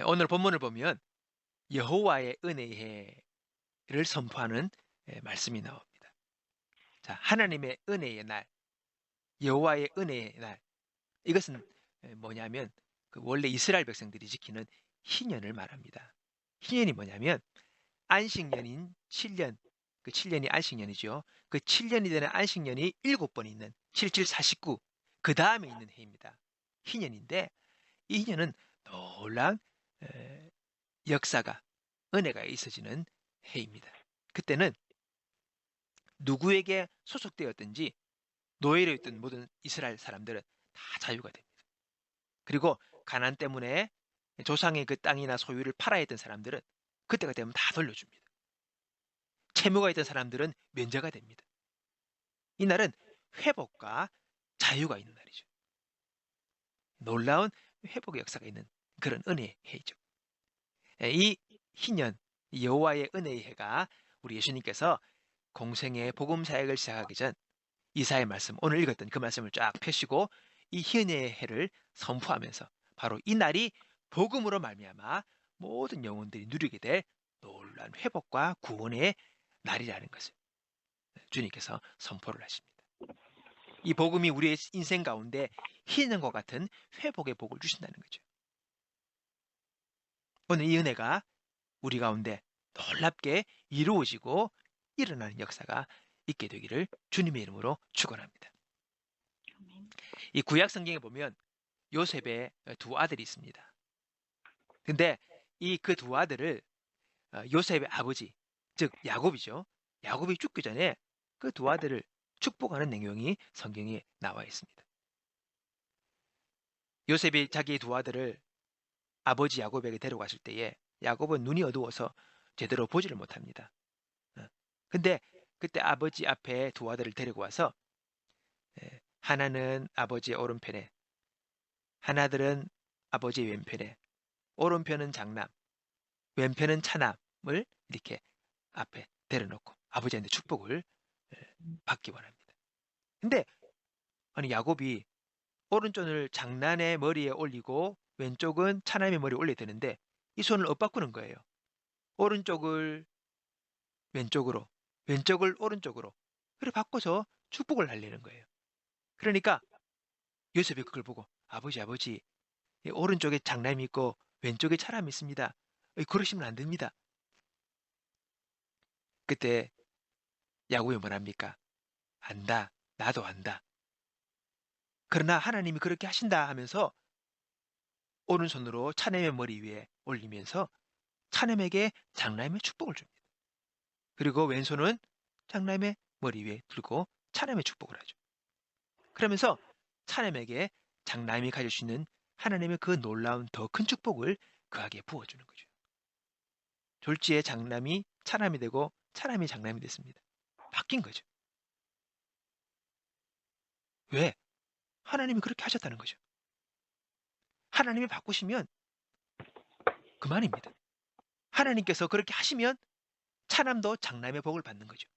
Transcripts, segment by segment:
오늘 본문을 보면 여호와의 은혜를 선포하는 말씀이 나옵니다. 자, 하나님의 은혜의 날, 여호와의 은혜의 날. 이것은 뭐냐면 원래 이스라엘 백성들이 지키는 희년을 말합니다. 희년이 뭐냐면 안식년인 7년, 그 7년이 안식년이죠. 그 7년이 되는 안식년이 7번 있는 7749, 그 다음에 있는 해입니다. 희년인데 이 희년은 놀라운 에, 역사가, 은혜가 있어지는 해입니다. 그때는 누구에게 소속되었든지 노예로 있던 모든 이스라엘 사람들은 다 자유가 됩니다. 그리고 가난 때문에 조상의 그 땅이나 소유를 팔아야 했던 사람들은 그때가 되면 다 돌려줍니다. 채무가 있던 사람들은 면제가 됩니다. 이날은 회복과 자유가 있는 날이죠. 놀라운 회복의 역사가 있는 그런 은혜의 해이죠. 이 희년, 여호와의 은혜의 해가 우리 예수님께서 공생의 복음 사역을 시작하기 전 이사의 말씀, 오늘 읽었던 그 말씀을 쫙 펴시고 이 희년의 해를 선포하면서 바로 이 날이 복음으로 말미암아 모든 영혼들이 누리게 될 놀라운 회복과 구원의 날이라는 것을 주님께서 선포를 하십니다. 이 복음이 우리의 인생 가운데 희년과 같은 회복의 복을 주신다는 거죠. 오늘 이 은혜가 우리 가운데 놀랍게 이루어지고 일어나는 역사가 있게 되기를 주님의 이름으로 축원합니다. 이 구약 성경에 보면 요셉의 두 아들이 있습니다. 근데 이 그 두 아들을 요셉의 아버지, 즉 야곱이죠. 야곱이 죽기 전에 그 두 아들을 축복하는 내용이 성경에 나와 있습니다. 요셉이 자기의 두 아들을 아버지 야곱에게 데려갔을 때에 야곱은 눈이 어두워서 제대로 보지를 못합니다. 근데 그때 아버지 앞에 두 아들을 데리고 와서 하나는 아버지의 오른편에, 하나들은 아버지의 왼편에, 오른편은 장남, 왼편은 차남을 이렇게 앞에 데려놓고 아버지한테 축복을 받기 원합니다. 근데 아니 야곱이 오른손을 장남의 머리에 올리고 왼쪽은 차남의 머리에 올려야 되는데 이 손을 엇바꾸는 거예요. 오른쪽을 왼쪽으로, 왼쪽을 오른쪽으로 그렇게 바꿔서 축복을 하려는 거예요. 그러니까 요셉이 그걸 보고 아버지 오른쪽에 장남이 있고 왼쪽에 차남이 있습니다. 그러시면 안 됩니다. 그때 야곱이 뭐랍니까? 안다. 나도 안다. 그러나 하나님이 그렇게 하신다 하면서 오른손으로 차남의 머리 위에 올리면서 차남에게 장남의 축복을 줍니다. 그리고 왼손은 장남의 머리 위에 들고 차남의 축복을 하죠. 그러면서 차남에게 장남이 가질 수 있는 하나님의 그 놀라운 더 큰 축복을 그에게 부어주는 거죠. 졸지에 장남이 차남이 되고 차남이 장남이 됐습니다. 바뀐 거죠. 왜? 하나님이 그렇게 하셨다는 거죠. 하나님이 바꾸시면 그만입니다. 하나님께서 그렇게 하시면 차남도 장남의 복을 받는 거죠.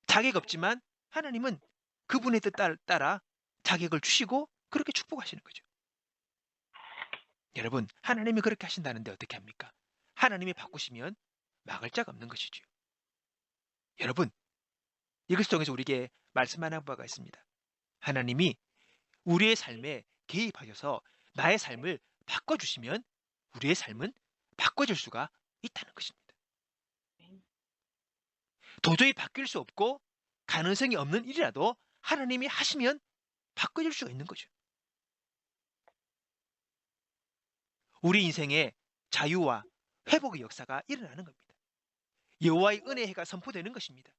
자격 없지만 하나님은 그분의 뜻 따라 자격을 주시고 그렇게 축복하시는 거죠. 여러분, 하나님이 그렇게 하신다는데 어떻게 합니까? 하나님이 바꾸시면 막을 자가 없는 것이죠. 여러분, 이것을 통해서 우리에게 말씀하는 바가 있습니다. 하나님이 우리의 삶에 개입하셔서 나의 삶을 바꿔주시면 우리의 삶은 바꿔질 수가 있다는 것입니다. 도저히 바뀔 수 없고 가능성이 없는 일이라도 하나님이 하시면 바꿔질 수가 있는 거죠. 우리 인생에 자유와 회복의 역사가 일어나는 겁니다. 여호와의 은혜의 해가 선포되는 것입니다.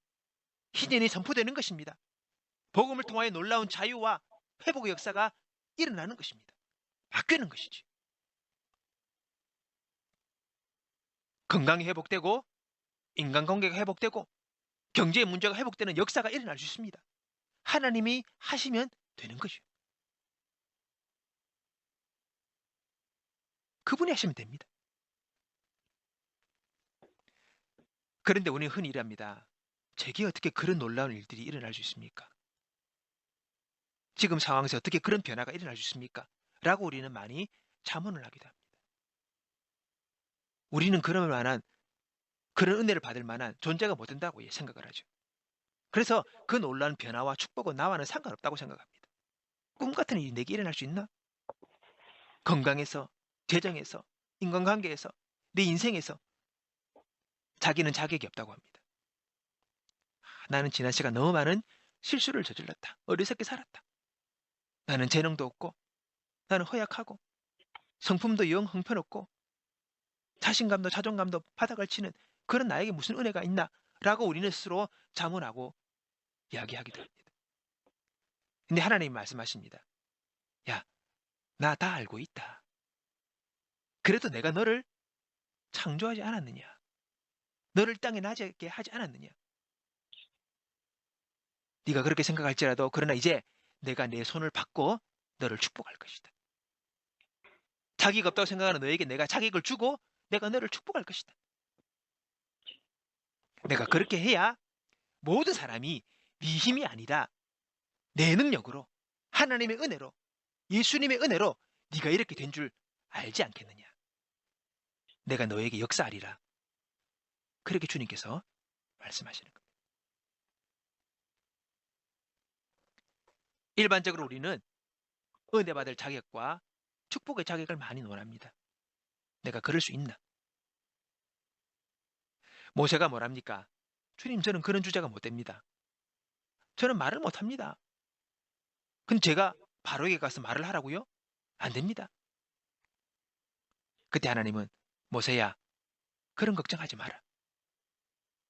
희년이 선포되는 것입니다. 복음을 통하여 놀라운 자유와 회복의 역사가 일어나는 것입니다. 바뀌는 것이지. 건강이 회복되고 인간관계가 회복되고 경제의 문제가 회복되는 역사가 일어날 수 있습니다. 하나님이 하시면 되는 거죠. 그분이 하시면 됩니다. 그런데 우리는 흔히 이랍니다. 제게 어떻게 그런 놀라운 일들이 일어날 수 있습니까? 지금 상황에서 어떻게 그런 변화가 일어날 수 있습니까? 라고 우리는 많이 자문을 하기도 합니다. 우리는 그럴 만한 그런 은혜를 받을 만한 존재가 못 된다고 생각을 하죠. 그래서 그 놀라운 변화와 축복은 나와는 상관없다고 생각합니다. 꿈 같은 일이 내게 일어날 수 있나? 건강에서, 재정에서, 인간관계에서, 내 인생에서 자기는 자격이 없다고 합니다. 나는 지난 시간 너무 많은 실수를 저질렀다. 어리석게 살았다. 나는 재능도 없고, 나는 허약하고, 성품도 영 형편없고, 자신감도 자존감도 바닥을 치는 그런 나에게 무슨 은혜가 있나? 라고 우리는 스스로 자문하고 이야기하기도 합니다. 근데 하나님이 말씀하십니다. 야, 나 다 알고 있다. 그래도 내가 너를 창조하지 않았느냐? 너를 땅에 나게 하지 않았느냐? 네가 그렇게 생각할지라도 그러나 이제 내가 내 손을 받고 너를 축복할 것이다. 자기가 없다고 생각하는 너에게 내가 자격을 주고 내가 너를 축복할 것이다. 내가 그렇게 해야 모든 사람이 네 힘이 아니라 내 능력으로 하나님의 은혜로 예수님의 은혜로 네가 이렇게 된 줄 알지 않겠느냐. 내가 너에게 역사하리라. 그렇게 주님께서 말씀하시는 겁니다. 일반적으로 우리는 은혜 받을 자격과 축복의 자격을 많이 논합니다. 내가 그럴 수 있나? 모세가 뭐랍니까? 주님, 저는 그런 주제가 못 됩니다. 저는 말을 못 합니다. 근데 제가 바로에게 가서 말을 하라고요? 안 됩니다. 그때 하나님은 모세야, 그런 걱정하지 마라.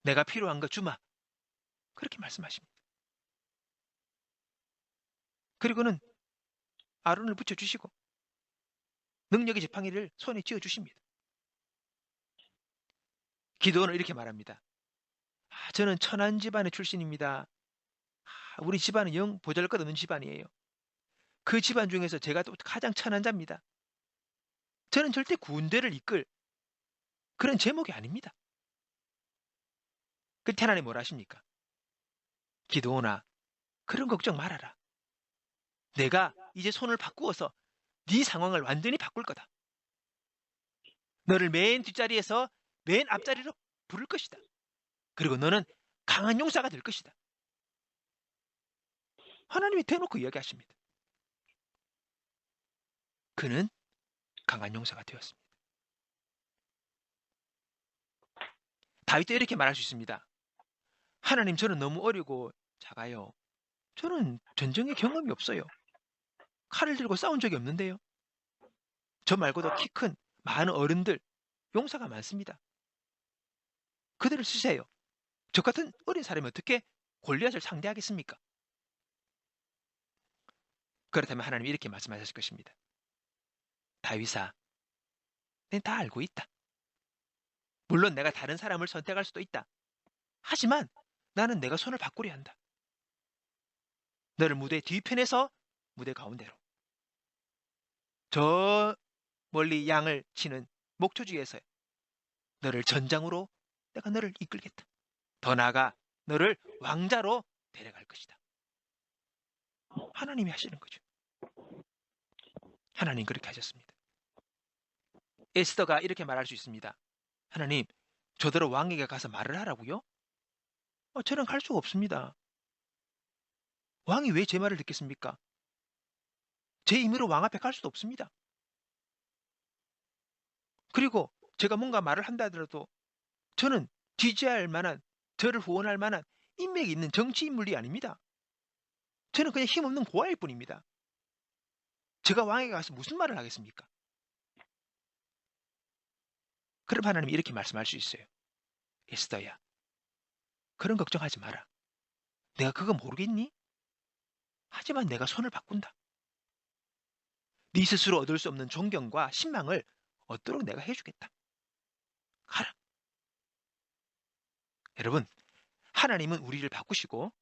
내가 필요한 거 주마. 그렇게 말씀하십니다. 그리고는 아론을 붙여주시고 능력의 지팡이를 손에 쥐어주십니다. 기도원은 이렇게 말합니다. 저는 천한 집안의 출신입니다. 우리 집안은 영 보잘것없는 집안이에요. 그 집안 중에서 제가 또 가장 천한 자입니다. 저는 절대 군대를 이끌 그런 제목이 아닙니다. 그때 하나님 뭐라 하십니까? 기도원아, 그런 걱정 말아라. 내가 이제 손을 바꾸어서 네 상황을 완전히 바꿀 거다. 너를 맨 뒷자리에서 맨 앞자리로 부를 것이다. 그리고 너는 강한 용사가 될 것이다. 하나님이 대놓고 이야기하십니다. 그는 강한 용사가 되었습니다. 다윗도 이렇게 말할 수 있습니다. 하나님, 저는 너무 어리고 작아요. 저는 전쟁의 경험이 없어요. 칼을 들고 싸운 적이 없는데요. 저 말고도 키 큰 많은 어른들, 용사가 많습니다. 그들을 쓰세요. 저 같은 어린 사람이 어떻게 골리앗을 상대하겠습니까? 그렇다면 하나님이 이렇게 말씀하실 것입니다. 다윗아, 난 다 알고 있다. 물론 내가 다른 사람을 선택할 수도 있다. 하지만 나는 내가 손을 바꾸려 한다. 너를 무대 뒤편에서 무대 가운데로. 저 멀리 양을 치는 목초지에서 너를 전장으로 내가 너를 이끌겠다. 더 나아가 너를 왕자로 데려갈 것이다. 하나님이 하시는 거죠. 하나님 그렇게 하셨습니다. 에스더가 이렇게 말할 수 있습니다. 하나님, 저대로 왕에게 가서 말을 하라고요? 저는 갈 수가 없습니다. 왕이 왜 제 말을 듣겠습니까? 제 임의로 왕 앞에 갈 수도 없습니다. 그리고 제가 뭔가 말을 한다 하더라도 저는 지지할 만한, 저를 후원할 만한 인맥이 있는 정치 인물이 아닙니다. 저는 그냥 힘없는 고아일 뿐입니다. 제가 왕에게 가서 무슨 말을 하겠습니까? 그럼 하나님이 이렇게 말씀할 수 있어요. 에스더야, 그런 걱정하지 마라. 내가 그거 모르겠니? 하지만 내가 손을 바꾼다. 네 스스로 얻을 수 없는 존경과 신망을 얻도록 내가 해주겠다. 가라. 여러분, 하나님은 우리를 바꾸시고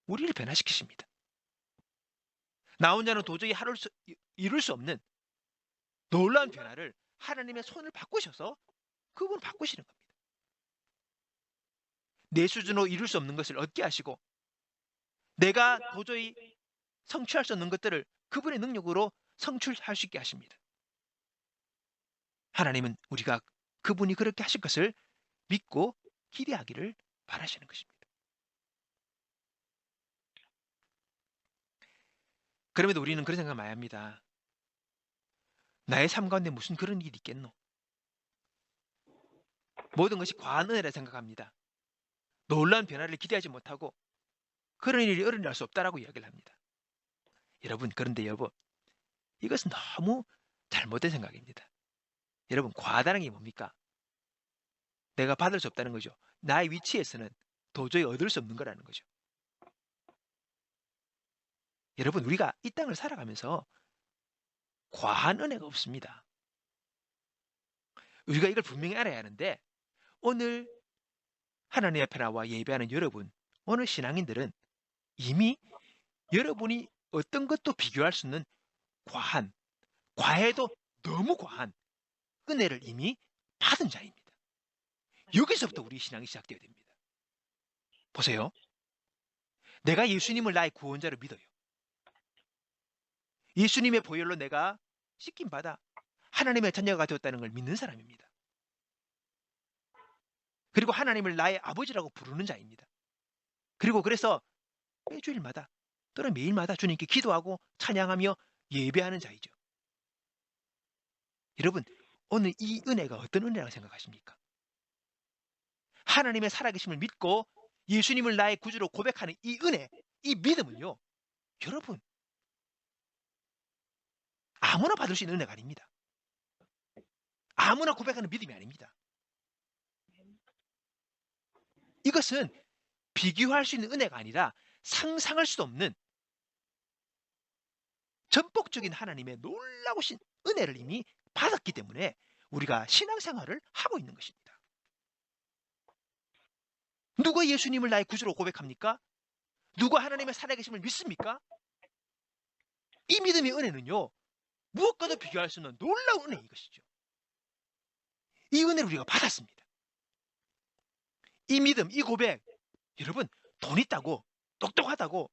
우리를 변화시키십니다. 나 혼자는 도저히 이룰 수 없는 놀라운 변화를 하나님의 손을 바꾸셔서 그분을 바꾸시는 겁니다. 내 수준으로 이룰 수 없는 것을 얻게 하시고 내가 도저히 성취할 수 없는 것들을 그분의 능력으로 성취할 수 있게 하십니다. 하나님은 우리가 그분이 그렇게 하실 것을 믿고 기대하기를 바라시는 것입니다. 그럼에도 우리는 그런 생각 많이 합니다. 나의 삶 가운데 무슨 그런 일이 있겠노? 모든 것이 과한 은혜라 생각합니다. 놀라운 변화를 기대하지 못하고 그런 일이 일어날 수 없다라고 이야기를 합니다. 여러분, 그런데 이것은 너무 잘못된 생각입니다. 여러분, 과다는 게 뭡니까? 내가 받을 수 없다는 거죠. 나의 위치에서는 도저히 얻을 수 없는 거라는 거죠. 여러분, 우리가 이 땅을 살아가면서 과한 은혜가 없습니다. 우리가 이걸 분명히 알아야 하는데, 오늘 하나님 앞에 나와 예배하는 여러분, 오늘 신앙인들은 이미 여러분이 어떤 것도 비교할 수 없는 과해도 너무 과한 은혜를 이미 받은 자입니다. 여기서부터 우리 신앙이 시작되어야 됩니다. 보세요. 내가 예수님을 나의 구원자로 믿어요. 예수님의 보혈로 내가 씻김받아 하나님의 자녀가 되었다는 걸 믿는 사람입니다. 그리고 하나님을 나의 아버지라고 부르는 자입니다. 그리고 그래서 매주일마다 또는 매일마다 주님께 기도하고 찬양하며 예배하는 자이죠. 여러분, 오늘 이 은혜가 어떤 은혜라고 생각하십니까? 하나님의 살아계심을 믿고 예수님을 나의 구주로 고백하는 이 은혜, 이 믿음은요, 여러분, 아무나 받을 수 있는 은혜가 아닙니다. 아무나 고백하는 믿음이 아닙니다. 이것은 비교할 수 있는 은혜가 아니라 상상할 수도 없는 전폭적인 하나님의 놀라우신 은혜를 이미 받았기 때문에 우리가 신앙생활을 하고 있는 것입니다. 누가 예수님을 나의 구주로 고백합니까? 누가 하나님의 살아계심을 믿습니까? 이 믿음의 은혜는요, 무엇과도 비교할 수 없는 놀라운 은혜인 것이죠. 이 은혜를 우리가 받았습니다. 이 믿음, 이 고백, 여러분, 돈 있다고, 똑똑하다고,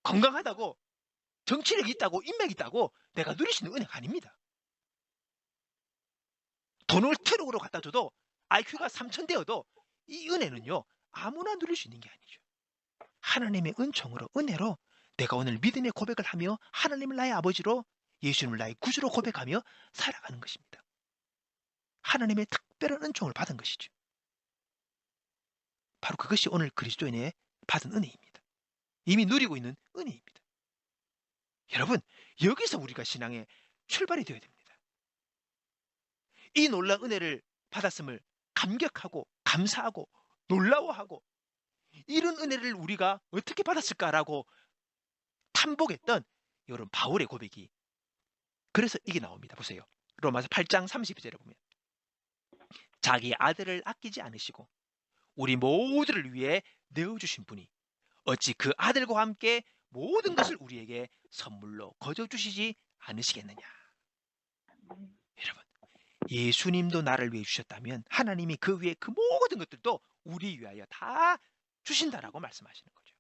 건강하다고, 정치력이 있다고, 인맥이 있다고 내가 누릴 수 있는 은혜가 아닙니다. 돈을 트럭으로 갖다 줘도 IQ가 3000대여도 이 은혜는요, 아무나 누릴 수 있는 게 아니죠. 하나님의 은총으로, 은혜로 내가 오늘 믿음의 고백을 하며 하나님을 나의 아버지로, 예수님을 나의 구주로 고백하며 살아가는 것입니다. 하나님의 특별한 은총을 받은 것이죠. 바로 그것이 오늘 그리스도인의 받은 은혜입니다. 이미 누리고 있는 은혜입니다. 여러분, 여기서 우리가 신앙의 출발이 되어야 됩니다. 이 놀라운 은혜를 받았음을 감격하고 감사하고 놀라워하고, 이런 은혜를 우리가 어떻게 받았을까라고 탐복했던 이런 바울의 고백이, 그래서 이게 나옵니다. 보세요. 로마서 8장 32절에 보면, 자기 아들을 아끼지 않으시고 우리 모두를 위해 내어주신 분이 어찌 그 아들과 함께 모든 것을 우리에게 선물로 거저 주시지 않으시겠느냐. 여러분, 예수님도 나를 위해 주셨다면 하나님이 그 위에 그 모든 것들도 우리 위하여 다 주신다라고 말씀하시는 거죠.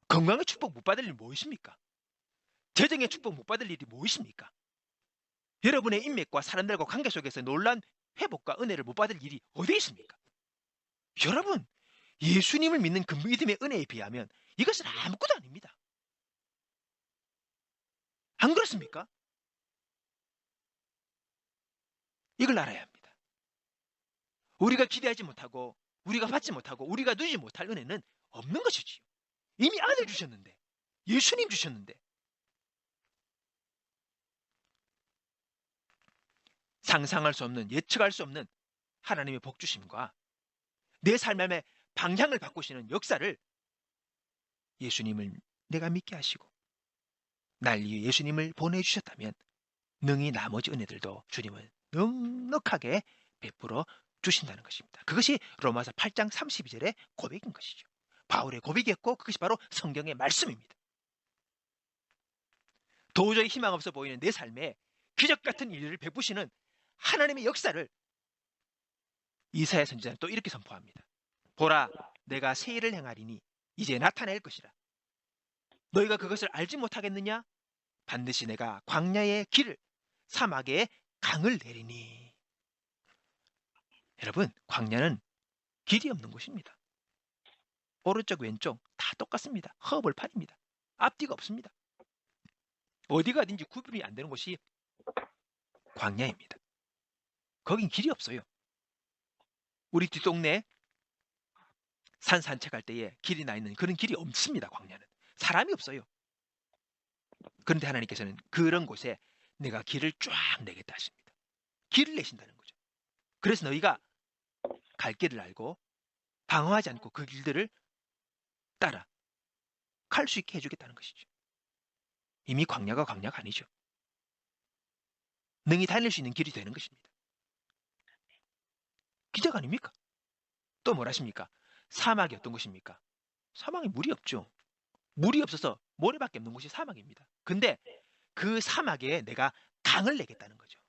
건강의 축복 못 받을 일이 무엇입니까? 재정의 축복 못 받을 일이 무엇입니까? 여러분의 인맥과 사람들과 관계 속에서 놀란 회복과 은혜를 못 받을 일이 어디 있습니까? 여러분, 예수님을 믿는 그 믿음의 은혜에 비하면 이것은 아무것도 아닙니다. 안 그렇습니까? 이걸 알아야 합니다. 우리가 기대하지 못하고, 우리가 받지 못하고, 우리가 누리지 못할 은혜는 없는 것이지요. 이미 아들 주셨는데, 예수님 주셨는데, 상상할 수 없는, 예측할 수 없는 하나님의 복주심과 내 삶의 방향을 바꾸시는 역사를 예수님을 내가 믿게 하시고 날 위해 예수님을 보내주셨다면 능히 나머지 은혜들도 주님은 넉넉하게 베풀어 주신다는 것입니다. 그것이 로마서 8장 32절의 고백인 것이죠. 바울의 고백이었고 그것이 바로 성경의 말씀입니다. 도저히 희망 없어 보이는 내 삶에 기적 같은 일을 베푸시는 하나님의 역사를 이사야 선지자는 또 이렇게 선포합니다. 보라, 내가 새 일을 행하리니 이제 나타낼 것이라. 너희가 그것을 알지 못하겠느냐? 반드시 내가 광야의 길을 사막에 강을 내리니. 여러분, 광야는 길이 없는 곳입니다. 오른쪽 왼쪽 다 똑같습니다. 허벌판입니다. 앞뒤가 없습니다. 어디가 어딘지 구분이 안 되는 곳이 광야입니다. 거긴 길이 없어요. 우리 뒷동네 산 산책할 때에 길이 나 있는 그런 길이 없습니다. 광야는 사람이 없어요. 그런데 하나님께서는 그런 곳에 내가 길을 쫙 내겠다 하십니다. 길을 내신다는 거죠. 그래서 너희가 갈 길을 알고 방황하지 않고 그 길들을 따라 갈 수 있게 해주겠다는 것이죠. 이미 광야가 아니죠. 능히 다닐 수 있는 길이 되는 것입니다. 기적 아닙니까? 또 뭘 하십니까? 사막이 어떤 곳입니까? 사막에 물이 없죠. 물이 없어서 모래밖에 없는 곳이 사막입니다. 근데 그 사막에 내가 강을 내겠다는 거죠.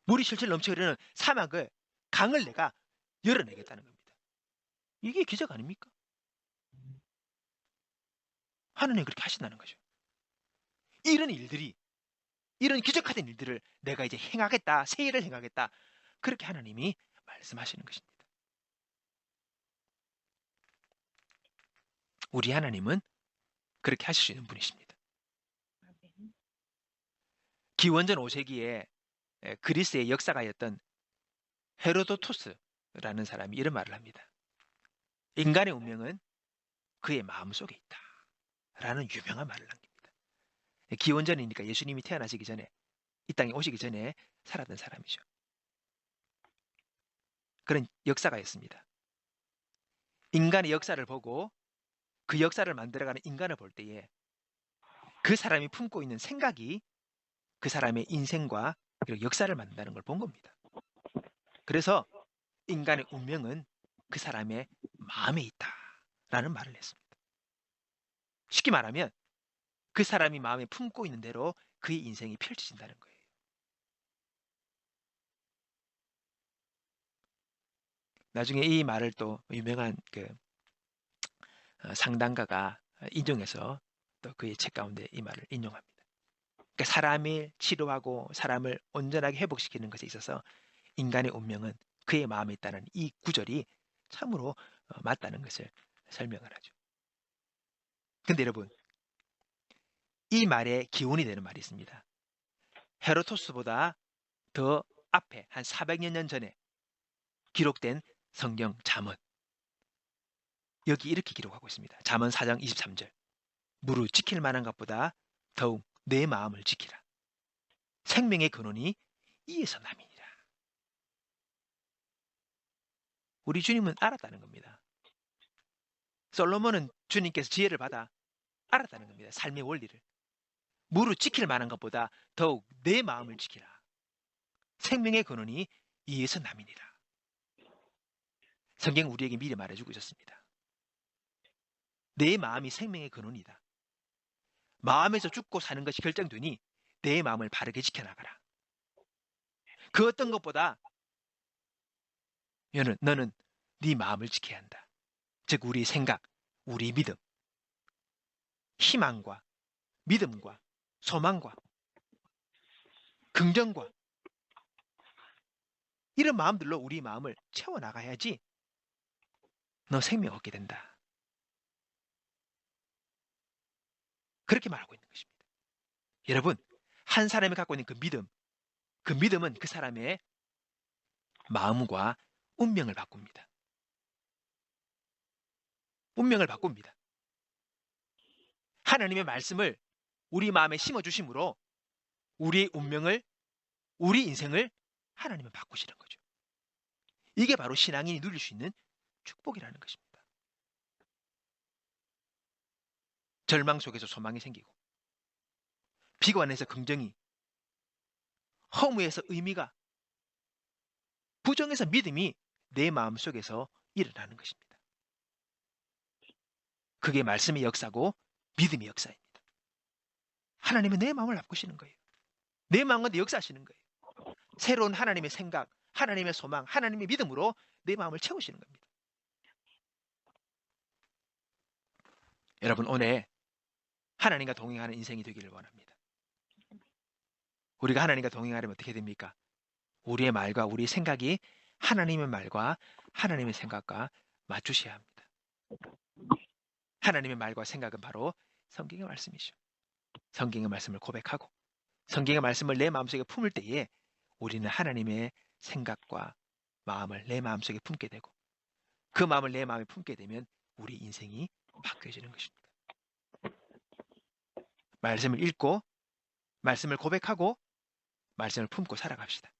물이 실실 넘쳐 흐르는 사막을 강을 내가 열어내겠다는 겁니다. 이게 기적 아닙니까? 하나님 그렇게 하신다는 거죠. 이런 일들이, 이런 기적화된 일들을 내가 이제 행하겠다, 새 일을 행하겠다, 그렇게 하나님이 말씀하시는 것입니다. 우리 하나님은 그렇게 하실 수 있는 분이십니다. 기원전 5세기에 그리스의 역사가였던 헤로도토스라는 사람이 이런 말을 합니다. 인간의 운명은 그의 마음속에 있다 라는 유명한 말을 남깁니다. 기원전이니까 예수님이 태어나시기 전에, 이 땅에 오시기 전에 살았던 사람이죠. 그런 역사가였습니다. 인간의 역사를 보고 그 역사를 만들어가는 인간을 볼 때에 그 사람이 품고 있는 생각이 그 사람의 인생과 그리고 역사를 만든다는 걸 본 겁니다. 그래서 인간의 운명은 그 사람의 마음에 있다라는 말을 했습니다. 쉽게 말하면 그 사람이 마음에 품고 있는 대로 그의 인생이 펼쳐진다는 거예요. 나중에 이 말을 또 유명한 상담가가 인용해서 또 그의 책 가운데 이 말을 인용합니다. 그러니까 사람을 치료하고 사람을 온전하게 회복시키는 것에 있어서 인간의 운명은 그의 마음에 있다는 이 구절이 참으로 맞다는 것을 설명을 하죠. 근데 여러분, 이 말에 기원이 되는 말이 있습니다. 헤로토스보다 더 앞에 한 400년 전에 기록된 성경 잠언, 여기 이렇게 기록하고 있습니다. 잠언 4장 23절. 무릇 지킬 만한 것보다 더욱 내 마음을 지키라. 생명의 근원이 이에서 남이니라. 우리 주님은 알았다는 겁니다. 솔로몬은 주님께서 지혜를 받아 알았다는 겁니다. 삶의 원리를. 무릇 지킬 만한 것보다 더욱 내 마음을 지키라. 생명의 근원이 이에서 남이니라. 성경 우리에게 미리 말해주고 있었습니다. 내 마음이 생명의 근원이다. 마음에서 죽고 사는 것이 결정되니 내 마음을 바르게 지켜나가라. 그 어떤 것보다 너는 네 마음을 지켜야 한다. 즉 우리 생각, 우리 믿음, 희망과 믿음과 소망과 긍정과 이런 마음들로 우리 마음을 채워나가야지 너 생명 얻게 된다. 그렇게 말하고 있는 것입니다. 여러분, 한 사람이 갖고 있는 그 믿음은 그 사람의 마음과 운명을 바꿉니다. 운명을 바꿉니다. 하나님의 말씀을 우리 마음에 심어주심으로 우리의 운명을, 우리 인생을 하나님은 바꾸시는 거죠. 이게 바로 신앙인이 누릴 수 있는 축복이라는 것입니다. 절망 속에서 소망이 생기고, 비관에서 긍정이, 허무에서 의미가, 부정에서 믿음이 내 마음 속에서 일어나는 것입니다. 그게 말씀의 역사고 믿음의 역사입니다. 하나님은 내 마음을 바꾸시는 거예요. 내 마음 가운데 역사하시는 거예요. 새로운 하나님의 생각, 하나님의 소망, 하나님의 믿음으로 내 마음을 채우시는 겁니다. 여러분, 오늘 하나님과 동행하는 인생이 되기를 원합니다. 우리가 하나님과 동행하려면 어떻게 됩니까? 우리의 말과 우리의 생각이 하나님의 말과 하나님의 생각과 맞추셔야 합니다. 하나님의 말과 생각은 바로 성경의 말씀이죠. 성경의 말씀을 고백하고 성경의 말씀을 내 마음속에 품을 때에 우리는 하나님의 생각과 마음을 내 마음속에 품게 되고 그 마음을 내 마음에 품게 되면 우리 인생이 바뀌어지는 것입니다. 말씀을 읽고 말씀을 고백하고 말씀을 품고 살아갑시다.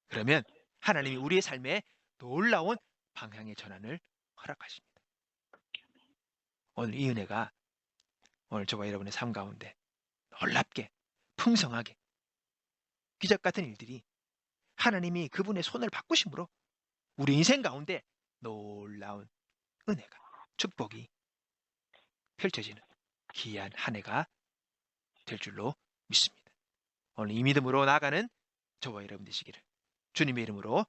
그러면 하나님이 우리의 삶에 놀라운 방향의 전환을 허락하십니다. 오늘 이 은혜가 오늘 저와 여러분의 삶 가운데 놀랍게 풍성하게 기적 같은 일들이 하나님이 그분의 손을 바꾸심으로 우리 인생 가운데 놀라운 은혜가 축복이 펼쳐지는 귀한 한 해가 될 줄로 믿습니다. 오늘 이 믿음으로 나아가는 저와 여러분 되시기를 주님의 이름으로